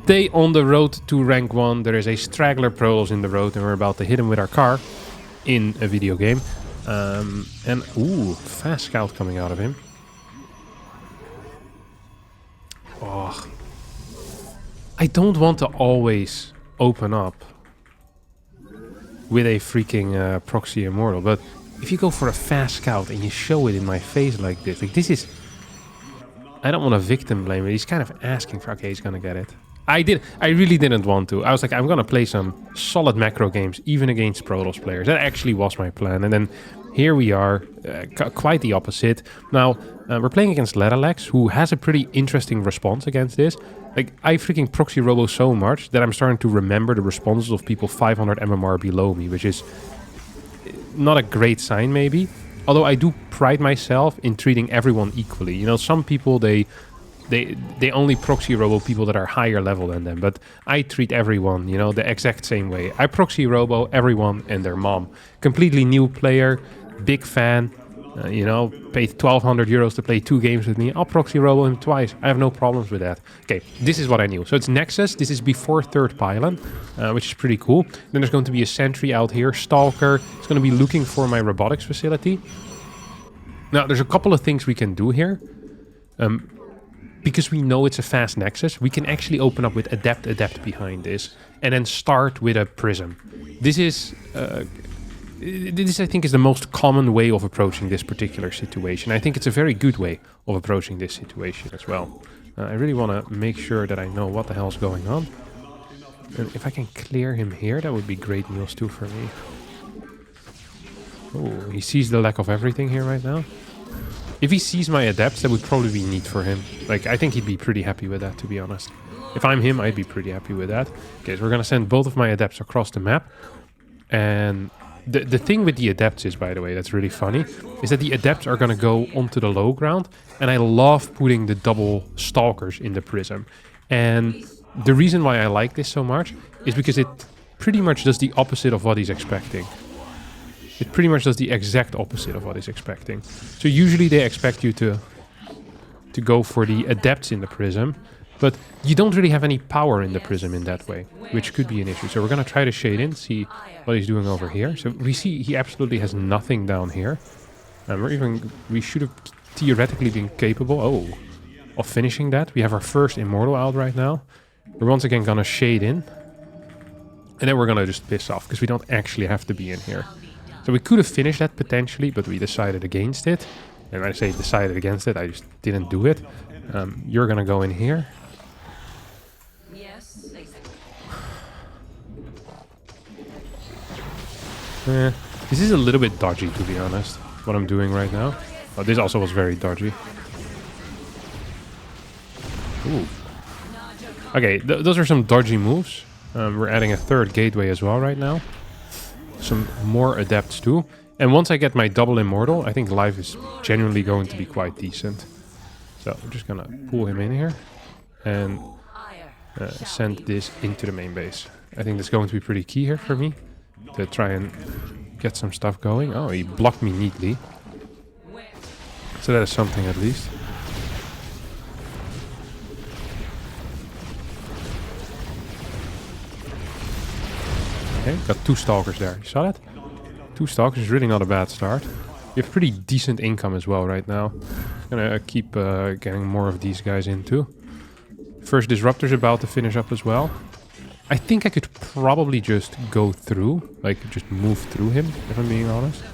They on the road to rank 1. There is a straggler Protoss in the road, and we're about to hit him with our car in a video game. And ooh, fast scout coming out of him. Oh, I don't want to always open up with a freaking Proxy Immortal, but if you go for a fast scout and you show it in my face like this is... I don't want to victim blame it. He's kind of asking for... Okay, he's gonna get it. I really didn't want to. I was like, I'm gonna play some solid macro games, even against Protoss players. That actually was my plan. And then here we are, quite the opposite. Now, we're playing against Ledalex, who has a pretty interesting response against this. Like, I freaking proxy robo so much that I'm starting to remember the responses of people 500 MMR below me, which is not a great sign, maybe. Although I do pride myself in treating everyone equally. You know, some people, they only proxy robo people that are higher level than them, but I treat everyone, you know, the exact same way. I proxy robo everyone and their mom. Completely new player, big fan, you know, paid 1,200 euros to play 2 games with me. I'll proxy robo him twice. I have no problems with that. Okay, this is what I knew. So it's Nexus. This is before 3rd pylon, which is pretty cool. Then there's going to be a sentry out here, Stalker. It's going to be looking for my robotics facility. Now, there's a couple of things we can do here. Because we know it's a fast Nexus, we can actually open up with Adept behind this, and then start with a Prism. This is, I think, is the most common way of approaching this particular situation. I think it's a very good way of approaching this situation as well. I really want to make sure that I know what the hell's going on. And if I can clear him here, that would be great news too for me. Oh, he sees the lack of everything here right now. If he sees my adepts, that would probably be neat for him. Like, I think he'd be pretty happy with that, to be honest. If I'm him, I'd be pretty happy with that. Okay, so we're gonna send both of my adepts across the map. And the thing with the adepts is, by the way, that's really funny, is that the adepts are gonna go onto the low ground. And I love putting the double stalkers in the prism. And the reason why I like this so much is because it pretty much does the opposite of what he's expecting. It pretty much does the exact opposite of what he's expecting. So usually they expect you to go for the adepts in the prism, but you don't really have any power in the prism in that way, which could be an issue. So we're going to try to shade in, see what he's doing over here. So we see he absolutely has nothing down here. And we should have theoretically been capable, of finishing that. We have our first Immortal out right now. We're once again going to shade in. And then we're going to just piss off, because we don't actually have to be in here. So we could have finished that potentially, but we decided against it. And when I say decided against it, I just didn't do it. You're gonna go in here. Yes. This is a little bit dodgy, to be honest, what I'm doing right now. Oh, this also was very dodgy. Ooh. Okay, those are some dodgy moves. We're adding a 3rd gateway as well right now. Some more adepts too. And once I get my double immortal, I think life is genuinely going to be quite decent. So I'm just gonna pull him in here and send this into the main base. I think that's going to be pretty key here for me to try and get some stuff going. Oh, he blocked me neatly. So that is something at least. Okay, got 2 stalkers there. You saw that? 2 stalkers is really not a bad start. We have pretty decent income as well right now. Gonna keep getting more of these guys in too. First disruptor's about to finish up as well. I think I could probably just go through, like just move through him, if I'm being honest.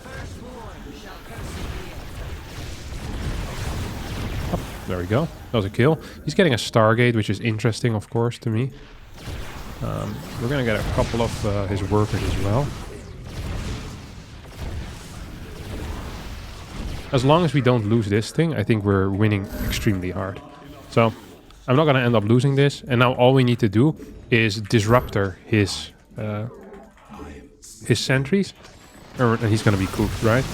Oh, there we go. That was a kill. He's getting a Stargate, which is interesting, of course, to me. We're gonna get a couple of his workers as well. As long as we don't lose this thing, I think we're winning extremely hard. So I'm not gonna end up losing this. And now all we need to do is disruptor his sentries, and he's gonna be cooked, right?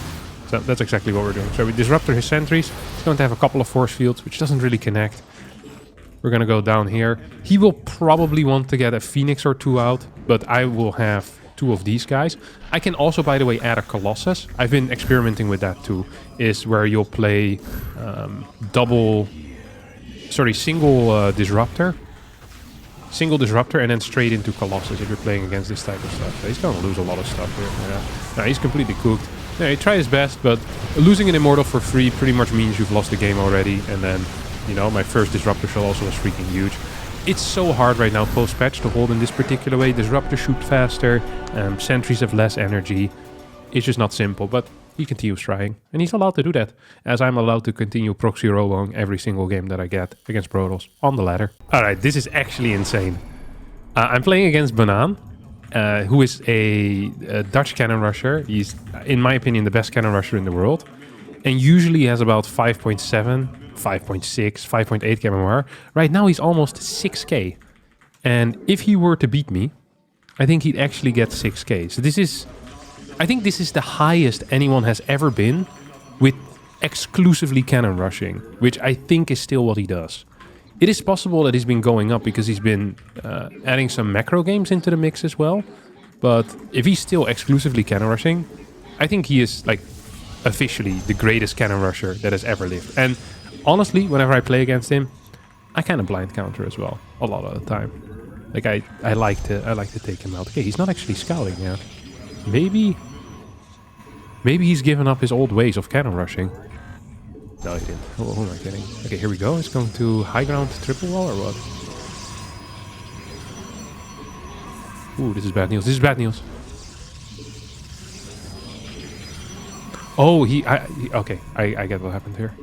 So that's exactly what we're doing. So we disruptor his sentries. He's going to have a couple of force fields, which doesn't really connect. We're going to go down here. He will probably want to get a Phoenix or 2 out, but I will have 2 of these guys. I can also, by the way, add a Colossus. I've been experimenting with that too, is where you'll play single disruptor. single disruptor and then straight into Colossus if you're playing against this type of stuff. So he's going to lose a lot of stuff here. Yeah. No, he's completely cooked. Yeah, he tried his best, but losing an Immortal for free pretty much means you've lost the game already. And then, you know, my first disruptor shell also was freaking huge. It's so hard right now post-patch to hold in this particular way. Disruptors shoot faster, sentries have less energy. It's just not simple, but he continues trying. And he's allowed to do that, as I'm allowed to continue proxy roboing every single game that I get against Protoss on the ladder. Alright, this is actually insane. I'm playing against Banan, who is a Dutch Cannonrusher. He's, in my opinion, the best Cannonrusher in the world. And usually has about 5.7, 5.6, 5.8 KMR. Right now he's almost 6k. And if he were to beat me, I think he'd actually get 6k. So this is... I think this is the highest anyone has ever been with exclusively cannon rushing, which I think is still what he does. It is possible that he's been going up because he's been adding some macro games into the mix as well. But if he's still exclusively cannon rushing, I think he is like officially the greatest cannon rusher that has ever lived. And honestly, whenever I play against him, I kind of blind counter as well a lot of the time. Like I like to take him out. Okay, he's not actually scouting yet. Maybe he's given up his old ways of cannon rushing. No, he didn't. Oh, who am I kidding? Okay, here we go. It's going to high ground triple wall or what? Ooh, this is bad news. This is bad news. Oh, okay, I get what happened here.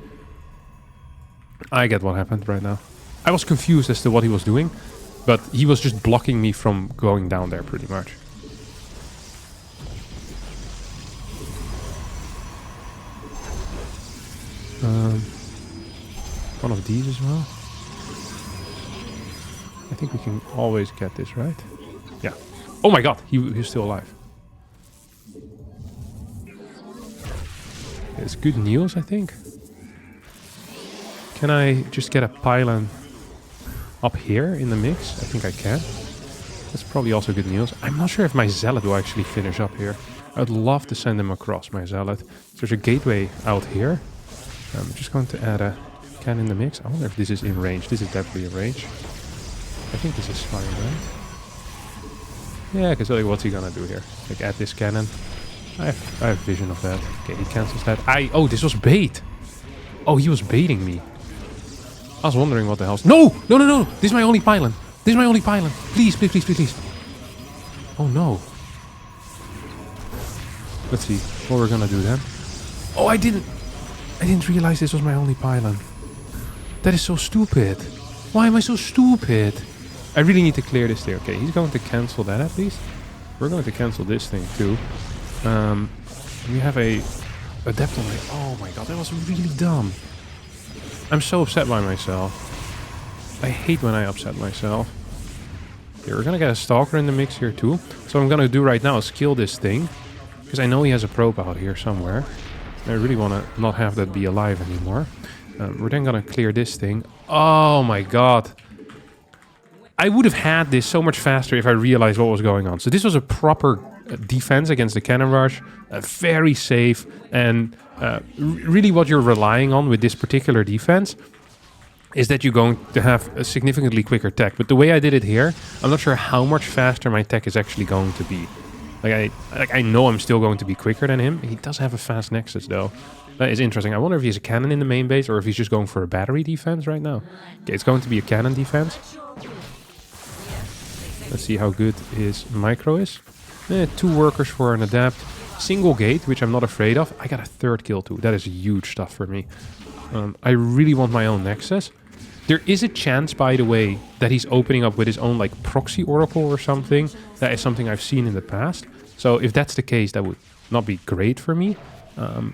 I get what happened right now. I was confused as to what he was doing, but he was just blocking me from going down there pretty much. One of these as well. I think we can always get this, right? Yeah. Oh my god, he's still alive. It's good news, I think. Can I just get a pylon up here in the mix? I think I can. That's probably also good news. I'm not sure if my Zealot will actually finish up here. I'd love to send him across, my Zealot. There's a gateway out here. I'm just going to add a cannon in the mix. I wonder if this is in range. This is definitely in range. I think this is fine, right? Yeah, because like, what's he gonna do here? Like, add this cannon. I have vision of that. Okay, he cancels that. Oh, this was bait. Oh, he was baiting me. I was wondering what the hell's... No! No, no, no! This is my only pylon. This is my only pylon. Please, please, please, please, please. Oh, no. Let's see what we're gonna do then. Oh, I didn't realize this was my only pylon. That is so stupid. Why am I so stupid? I really need to clear this there. Okay, he's going to cancel that at least. We're going to cancel this thing too. We have a adept on my... Oh my god, that was really dumb. I'm so upset by myself. I hate when I upset myself. Okay, we're gonna get a stalker in the mix here too. So what I'm gonna do right now is kill this thing. Because I know he has a probe out here somewhere. I really want to not have that be alive anymore. We're then gonna clear this thing. Oh my god. I would have had this so much faster if I realized what was going on. So this was a proper defense against the cannon rush. Very safe. And really what you're relying on with this particular defense is that you're going to have a significantly quicker tech. But the way I did it here, I'm not sure how much faster my tech is actually going to be. I know I'm still going to be quicker than him. He does have a fast nexus though. That is interesting. I wonder if he has a cannon in the main base or if he's just going for a battery defense right now. Okay, it's going to be a cannon defense. Let's see how good his micro is. 2 workers for an adept. Single gate, which I'm not afraid of. I got a 3rd kill too. That is huge stuff for me. I really want my own nexus. There is a chance, by the way, that he's opening up with his own like proxy oracle or something. That is something I've seen in the past. So if that's the case, that would not be great for me.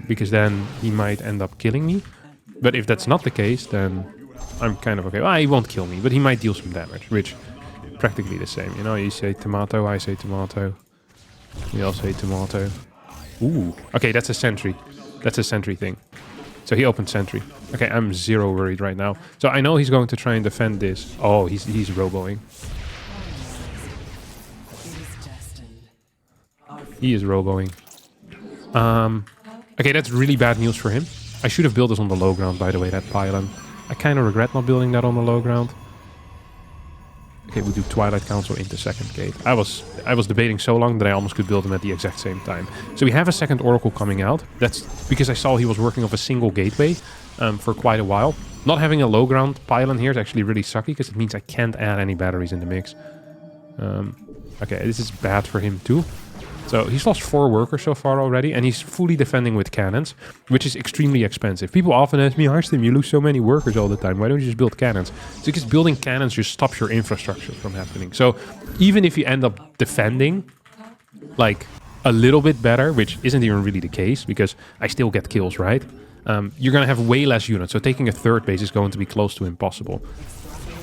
Because then he might end up killing me. But if that's not the case, then I'm kind of okay. Well, he won't kill me, but he might deal some damage, which practically the same. You know, you say tomato, I say tomato. We all say tomato. Ooh. Okay, that's a sentry. That's a sentry thing. So he opened sentry. Okay, I'm 0 worried right now. So I know he's going to try and defend this. Oh, he's roboing. He is roboing. Okay, that's really bad news for him. I should have built this on the low ground, by the way, that pylon. I kind of regret not building that on the low ground. Okay, we do Twilight Council into second gate. I was debating so long that I almost could build him at the exact same time. So we have a second Oracle coming out. That's because I saw he was working off a single gateway for quite a while. Not having a low ground pylon here is actually really sucky because it means I can't add any batteries in the mix. Okay, this is bad for him too. So he's lost 4 workers so far already, and he's fully defending with cannons, which is extremely expensive. People often ask me, Harstem, you lose so many workers all the time. Why don't you just build cannons? It's because building cannons just stops your infrastructure from happening. So even if you end up defending like a little bit better, which isn't even really the case because I still get kills, right? You're going to have way less units. So taking a third base is going to be close to impossible.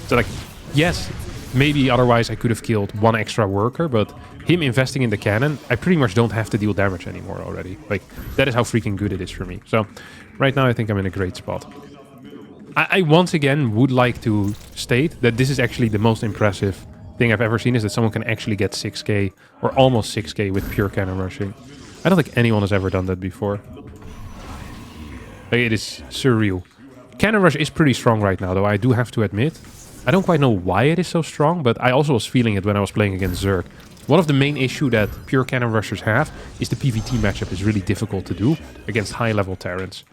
So like, yes, maybe otherwise I could have killed 1 extra worker, but him investing in the cannon, I pretty much don't have to deal damage anymore already. Like, that is how freaking good it is for me. So, right now I think I'm in a great spot. I once again would like to state that this is actually the most impressive thing I've ever seen, is that someone can actually get 6k or almost 6k with pure cannon rushing. I don't think anyone has ever done that before. Like, it is surreal. Cannon rush is pretty strong right now, though, I do have to admit. I don't quite know why it is so strong, but I also was feeling it when I was playing against Zerg. One of the main issues that pure cannon rushers have is the PvT matchup is really difficult to do against high-level Terrans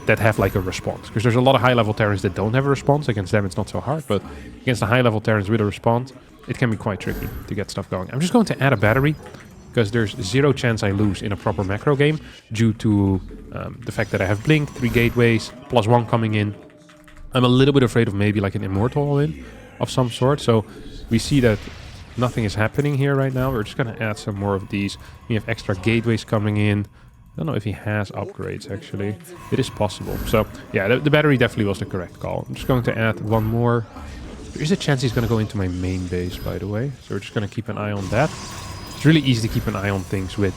that have like a response. Because there's a lot of high-level Terrans that don't have a response. Against them it's not so hard, but against the high-level Terrans with a response, it can be quite tricky to get stuff going. I'm just going to add a battery, because there's 0 chance I lose in a proper macro game due to the fact that I have Blink, 3 gateways, +1 coming in. I'm a little bit afraid of maybe like an Immortal all-in of some sort. So we see that nothing is happening here right now. We're just going to add some more of these. We have extra gateways coming in. I don't know if he has upgrades, actually. It is possible. So, yeah, the battery definitely was the correct call. I'm just going to add 1 more. There is a chance he's going to go into my main base, by the way. So we're just going to keep an eye on that. It's really easy to keep an eye on things with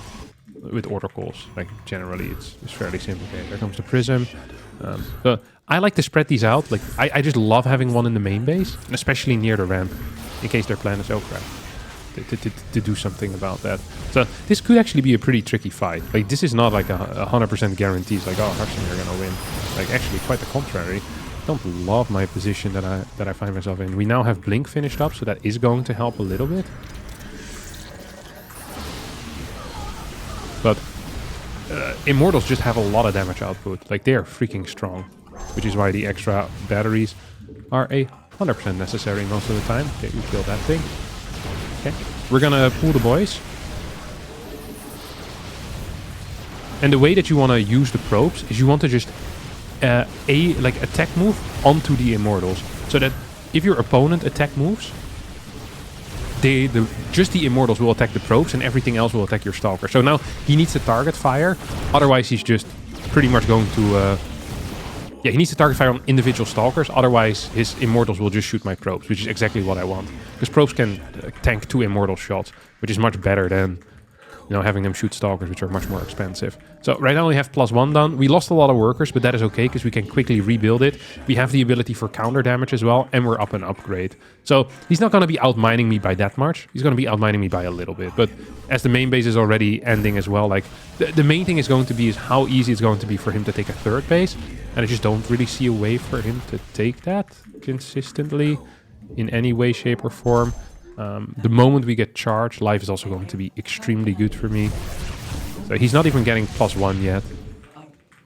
oracles. Like, generally, it's fairly simple. Okay, there comes the prism. So I like to spread these out. Like, I just love having one in the main base, and especially near the ramp, in case their plan is, oh crap, to do something about that. So this could actually be a pretty tricky fight. Like, this is not like a 100% guarantee. It's like, oh, Harstem, you're gonna win. Like, actually, quite the contrary. I don't love my position that I find myself in. We now have Blink finished up, so that is going to help a little bit. But Immortals just have a lot of damage output. Like, they are freaking strong, which is why the extra batteries are 100% necessary most of the time. Okay, you kill that thing. Okay, we're gonna pull the boys. And the way that you want to use the probes is you want to just like attack move onto the Immortals, so that if your opponent attack moves, just the Immortals will attack the probes and everything else will attack your Stalker. So now he needs to target fire, otherwise he's just pretty much going to... yeah, he needs to target fire on individual Stalkers, otherwise his Immortals will just shoot my probes, which is exactly what I want. Because probes can tank 2 Immortal shots, which is much better than, you know, having them shoot Stalkers, which are much more expensive. So right now we have +1 done. We lost a lot of workers, but that is okay, because we can quickly rebuild it. We have the ability for counter damage as well, and we're up an upgrade. So he's not going to be outmining me by that much. He's going to be outmining me by a little bit. But as the main base is already ending as well, like, the main thing is going to be is how easy it's going to be for him to take a third base. And I just don't really see a way for him to take that consistently in any way, shape, or form. The moment we get charged, life is also going to be extremely good for me. So he's not even getting +1 yet,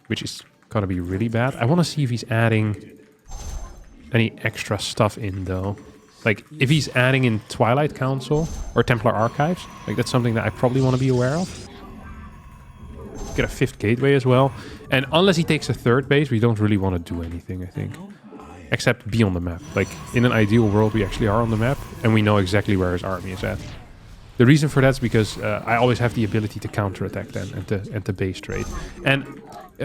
which is going to be really bad. I want to see if he's adding any extra stuff in, though. Like, if he's adding in Twilight Council or Templar Archives, like, that's something that I probably want to be aware of. Get a 5th gateway as well. And unless he takes a third base, we don't really want to do anything, I think. Except be on the map. Like, in an ideal world, we actually are on the map, and we know exactly where his army is at. The reason for that is because I always have the ability to counterattack them and to base trade. And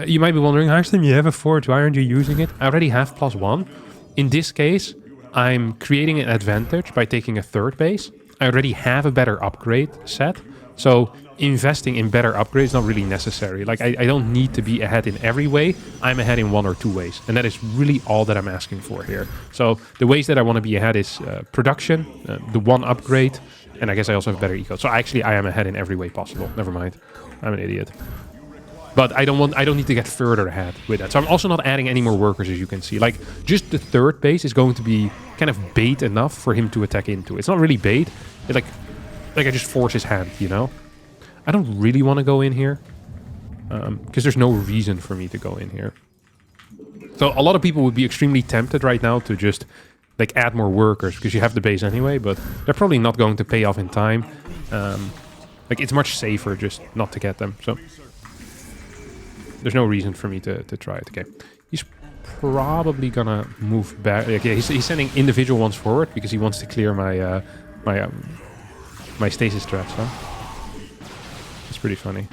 you might be wondering, Harstem, you have a forge, why aren't you using it? I already have +1. In this case, I'm creating an advantage by taking a third base. I already have a better upgrade set, so investing in better upgrades is not really necessary. Like, I don't need to be ahead in every way. I'm ahead in 1 or 2 ways, and that is really all that I'm asking for here. So the ways that I want to be ahead is production, the 1 upgrade, and I guess I also have better eco. So actually I am ahead in every way possible. Never mind, I'm an idiot. But I don't need to get further ahead with that. So I'm also not adding any more workers, as you can see. Like, just the third base is going to be kind of bait enough for him to attack into. It's not really bait. It's like I just force his hand, you know? I don't really want to go in here. Because there's no reason for me to go in here. So a lot of people would be extremely tempted right now to just like add more workers because you have the base anyway, but they're probably not going to pay off in time. Like, it's much safer just not to get them. So there's no reason for me to try it. Okay, he's probably gonna move back. Okay, he's sending individual ones forward because he wants to clear my my stasis traps. Huh? It's pretty funny.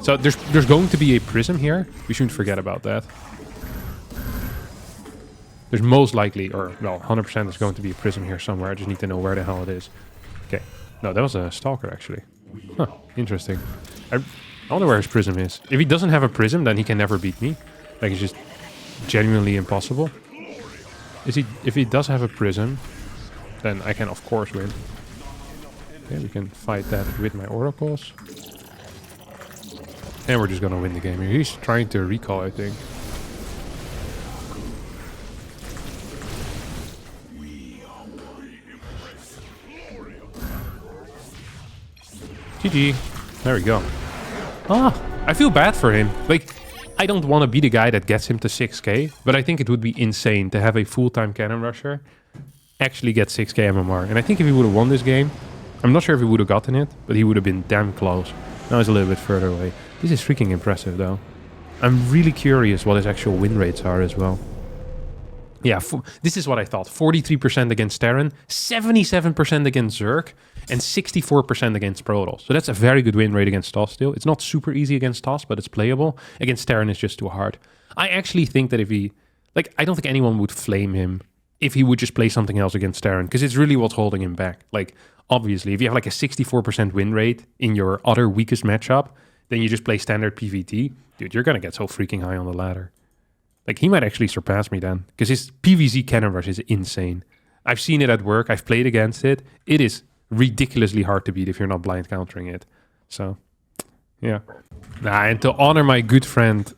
So there's going to be a prism here. We shouldn't forget about that. There's most likely, or well, 100% there's going to be a prism here somewhere. I just need to know where the hell it is. Okay. No, that was a stalker, actually. Huh, interesting. I wonder where his prism is. If he doesn't have a prism, then he can never beat me. Like, it's just genuinely impossible. If he does have a prism, then I can, of course, win. Okay, we can fight that with my oracles. And we're just gonna win the game here. He's trying to recall, I think. GG. There we go. Ah, I feel bad for him. Like, I don't want to be the guy that gets him to 6k, but I think it would be insane to have a full-time Cannonrusher actually get 6k MMR. And I think if he would have won this game, I'm not sure if he would have gotten it, but he would have been damn close. Now he's a little bit further away. This is freaking impressive, though. I'm really curious what his actual win rates are as well. Yeah, this is what I thought. 43% against Terran, 77% against Zerg, and 64% against Protoss. So that's a very good win rate against TOS still. It's not super easy against TOS, but it's playable. Against Terran, it's just too hard. I actually think that if he... Like, I don't think anyone would flame him if he would just play something else against Terran, because it's really what's holding him back. Like, obviously, if you have like a 64% win rate in your other weakest matchup, then you just play standard PvT, dude, you're going to get so freaking high on the ladder. Like, he might actually surpass me then, because his PvZ Cannonrush is insane. I've seen it at work. I've played against it. It is ridiculously hard to beat if you're not blind countering it. So, yeah. And to honor my good friend...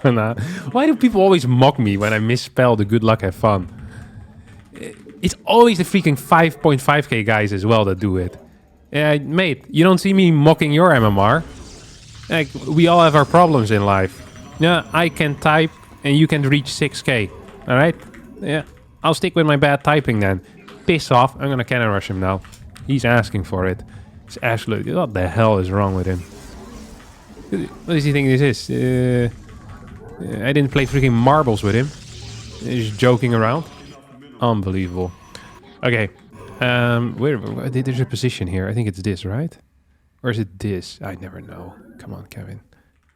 Why do people always mock me when I misspell the good luck have fun? It's always the freaking 5.5k guys as well that do it. Mate, you don't see me mocking your MMR. Like, we all have our problems in life. Yeah, I can type and you can reach 6k. Alright? Yeah, I'll stick with my bad typing then. Piss off. I'm gonna cannon rush him now. He's asking for it. It's absolutely... What the hell is wrong with him? What does he think this is? I didn't play freaking marbles with him. He's just joking around. Unbelievable. Okay. There's a position here. I think it's this, right? Or is it this? I never know. Come on, Kevin.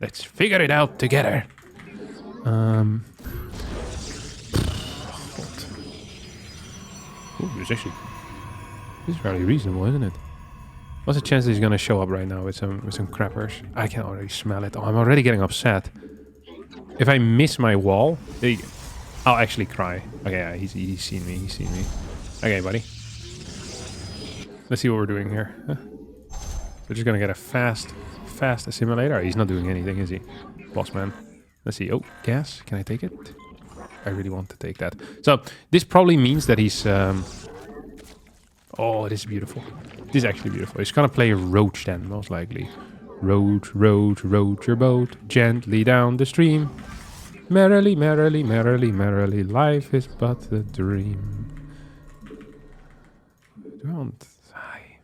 Let's figure it out together. Ooh, this is fairly reasonable, isn't it? What's the chance that he's gonna show up right now with some crappers? I can already smell it. Oh, I'm already getting upset. If I miss my wall, I'll actually cry. Okay, yeah, he's seen me. He's seen me. Okay, buddy. Let's see what we're doing here. Huh? We're just gonna get a fast assimilator. He's not doing anything, is he? Boss man. Let's see. Oh, gas. Can I take it? I really want to take that. So this probably means that he's... Oh, this is beautiful. This is actually beautiful. He's gonna play a roach then, most likely. Roach, roach, roach your boat gently down the stream. Merrily, merrily, merrily, merrily, life is but a dream. Don't die.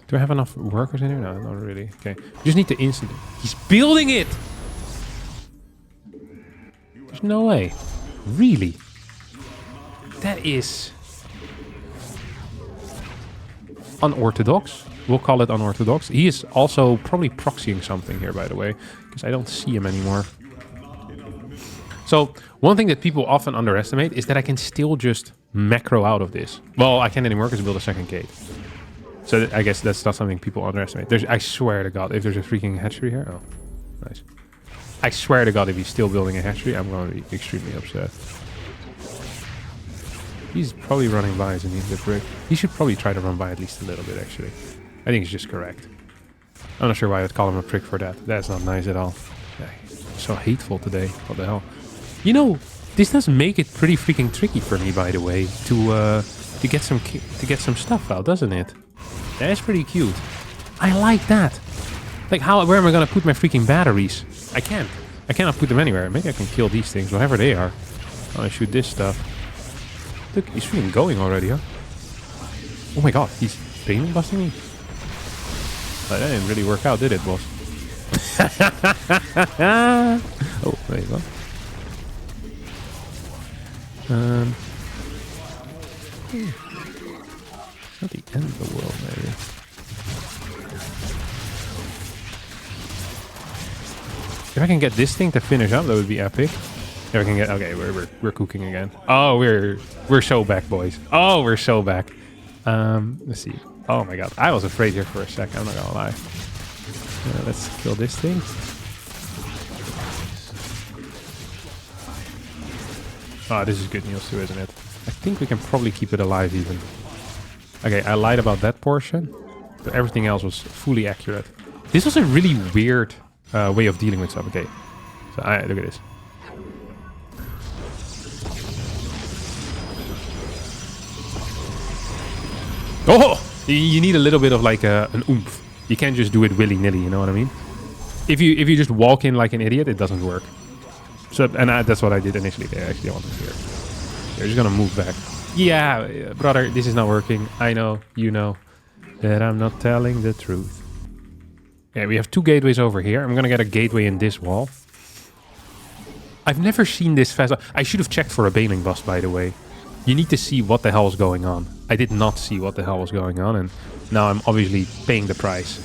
Do I have enough workers in here? No, not really. Okay. We just need to instantly... He's building it! There's no way. Really? That is... unorthodox. We'll call it unorthodox. He is also probably proxying something here, by the way, because I don't see him anymore. So one thing that people often underestimate is that I can still just macro out of this. Well, I can't anymore because I built a second gate. So I guess that's not something people underestimate. I swear to God, if there's a freaking hatchery here. Oh, nice. I swear to God, if he's still building a hatchery, I'm going to be extremely upset. He's probably running by as an the brick. He should probably try to run by at least a little bit, actually. I think it's just correct. I'm not sure why I'd call him a prick for that. That's not nice at all. Yeah, so hateful today. What the hell? You know, this does make it pretty freaking tricky for me, by the way, to get some stuff out, doesn't it? That's pretty cute. I like that. Like, where am I gonna put my freaking batteries? I can't. I cannot put them anywhere. Maybe I can kill these things, whatever they are. Oh, I shoot this stuff. Look, he's freaking going already, huh? Oh my god, he's pain busting me. That didn't really work out, did it, boss? Oh, there you go. Not the end of the world, maybe. If I can get this thing to finish up, that would be epic. If I can get... Okay, we're cooking again. Oh, we're so back, boys. Oh, we're so back. Let's see. Oh my god, I was afraid here for a sec, I'm not gonna lie. Let's kill this thing. Oh, this is good news too, isn't it? I think we can probably keep it alive even. Okay, I lied about that portion, but everything else was fully accurate. This was a really weird way of dealing with stuff. Okay, so look at this. Oh! You need a little bit of like an oomph. You can't just do it willy-nilly, you know what I mean? If you just walk in like an idiot, it doesn't work. So, and that's what I did initially there. Actually, I wanted to hear. They're just gonna move back. Yeah, brother, this is not working. I know, you know, that I'm not telling the truth. Yeah, we have 2 gateways over here. I'm gonna get a gateway in this wall. I've never seen this fast. I should have checked for a baneling boss, by the way. You need to see what the hell is going on. I did not see what the hell was going on, and now I'm obviously paying the price.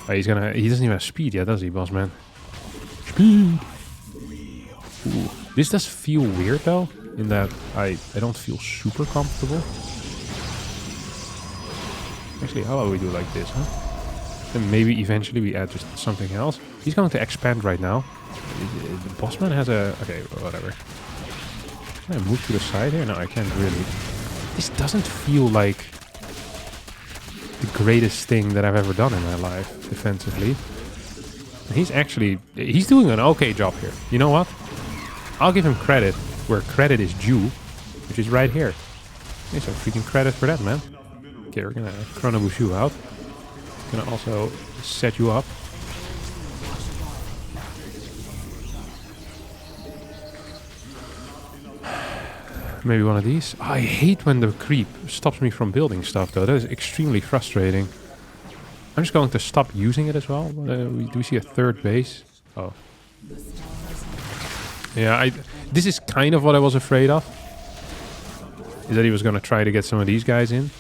Oh, he doesn't even have speed yet, does he, boss man? Speed! Ooh. This does feel weird, though, in that I don't feel super comfortable. Actually, how about we do like this, huh? Then maybe eventually we add just something else. He's going to expand right now. The boss man has a... Okay, whatever. Can I move to the side here? No, I can't really. This doesn't feel like the greatest thing that I've ever done in my life, defensively. He's doing an okay job here. You know what? I'll give him credit where credit is due, which is right here. Here's some freaking credit for that, man. Okay, we're gonna chronobush you out. Gonna also set you up. Maybe one of these. Oh, I hate when the creep stops me from building stuff, though. That is extremely frustrating. I'm just going to stop using it as well. Do we see a third base? Oh. Yeah, this is kind of what I was afraid of. Is that he was going to try to get some of these guys in.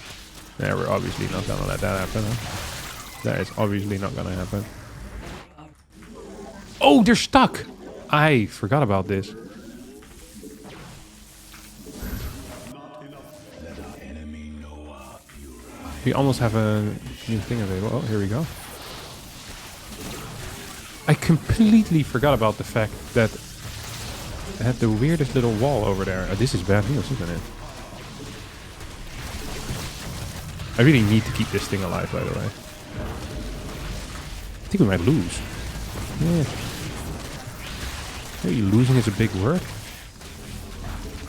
Yeah, we're obviously not going to let that happen. Huh? That is obviously not going to happen. Oh, they're stuck! I forgot about this. We almost have a new thing available. Oh, here we go. I completely forgot about the fact that it had the weirdest little wall over there. This is bad news, isn't it? I really need to keep this thing alive, by the way. I think we might lose. Yeah. Maybe losing is a big word.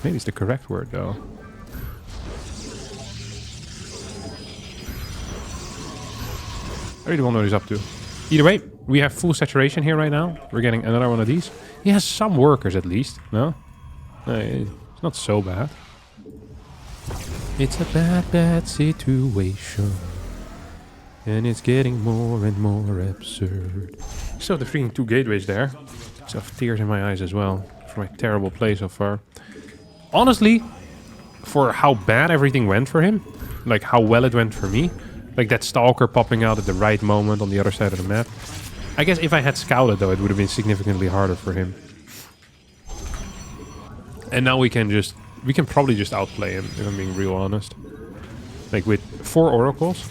Maybe it's the correct word, though. I really don't know what he's up to. Either way, we have full saturation here right now. We're getting another one of these. He has some workers at least, no? It's not so bad. It's a bad, bad situation. And it's getting more and more absurd. So the freaking 2 gateways there. So I have tears in my eyes as well. For my terrible play so far. Honestly, for how bad everything went for him. Like how well it went for me. Like that stalker popping out at the right moment on the other side of the map. I guess if I had scouted, though, it would have been significantly harder for him. And now we can probably just outplay him, if I'm being real honest. Like with 4 oracles,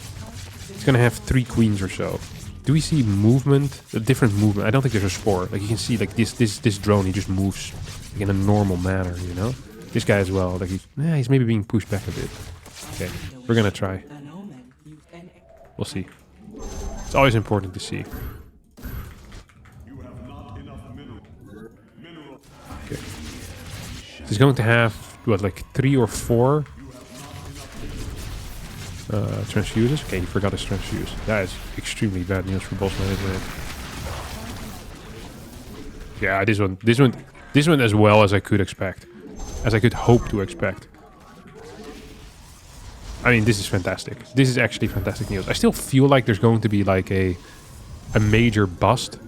it's gonna have 3 queens or so. Do we see movement? A different movement? I don't think there's a spore. Like you can see, like this drone, he just moves like in a normal manner, you know. This guy as well. Like he's maybe being pushed back a bit. Okay, we're gonna try. We'll see. It's always important to see. Okay. He's going to have what, like 3 or 4 transfuses. Okay, he forgot his transfuse. That is extremely bad news for boss management. Yeah, this one as well as I could expect, as I could hope to expect. I mean, this is fantastic. This is actually fantastic news. I still feel like there's going to be like a major bust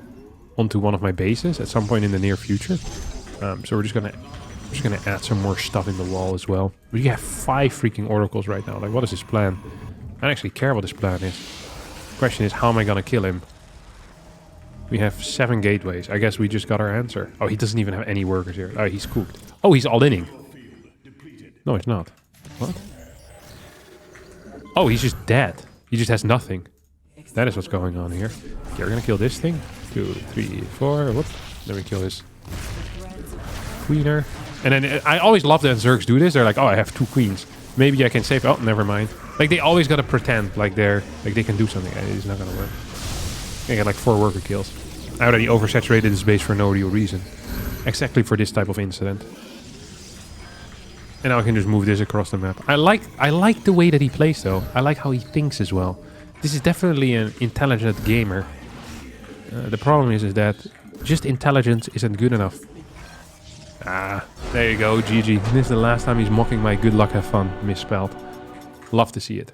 onto one of my bases at some point in the near future. So we're just gonna add some more stuff in the wall as well. We have 5 freaking oracles right now. Like, what is his plan? I don't actually care what his plan is. The question is, how am I gonna kill him? We have 7 gateways. I guess we just got our answer. Oh, he doesn't even have any workers here. Oh, he's cooked. Oh, he's all-inning. No, he's not. What? Oh, he's just dead. He just has nothing. That is what's going on here. Okay, we're gonna kill this thing. 2, 3, 4. Whoop. Then we kill his queener. And then I always love that Zergs do this. They're like, oh, I have 2 queens. Maybe I can save. Oh, never mind. Like, they always gotta pretend like they can do something. And it's not gonna work. I got like 4 worker kills. I already oversaturated this base for no real reason. Exactly for this type of incident. And now I can just move this across the map. I like the way that he plays though. I like how he thinks as well. This is definitely an intelligent gamer. The problem is that just intelligence isn't good enough. Ah, there you go, GG. This is the last time he's mocking my good luck, have fun misspelled. Love to see it.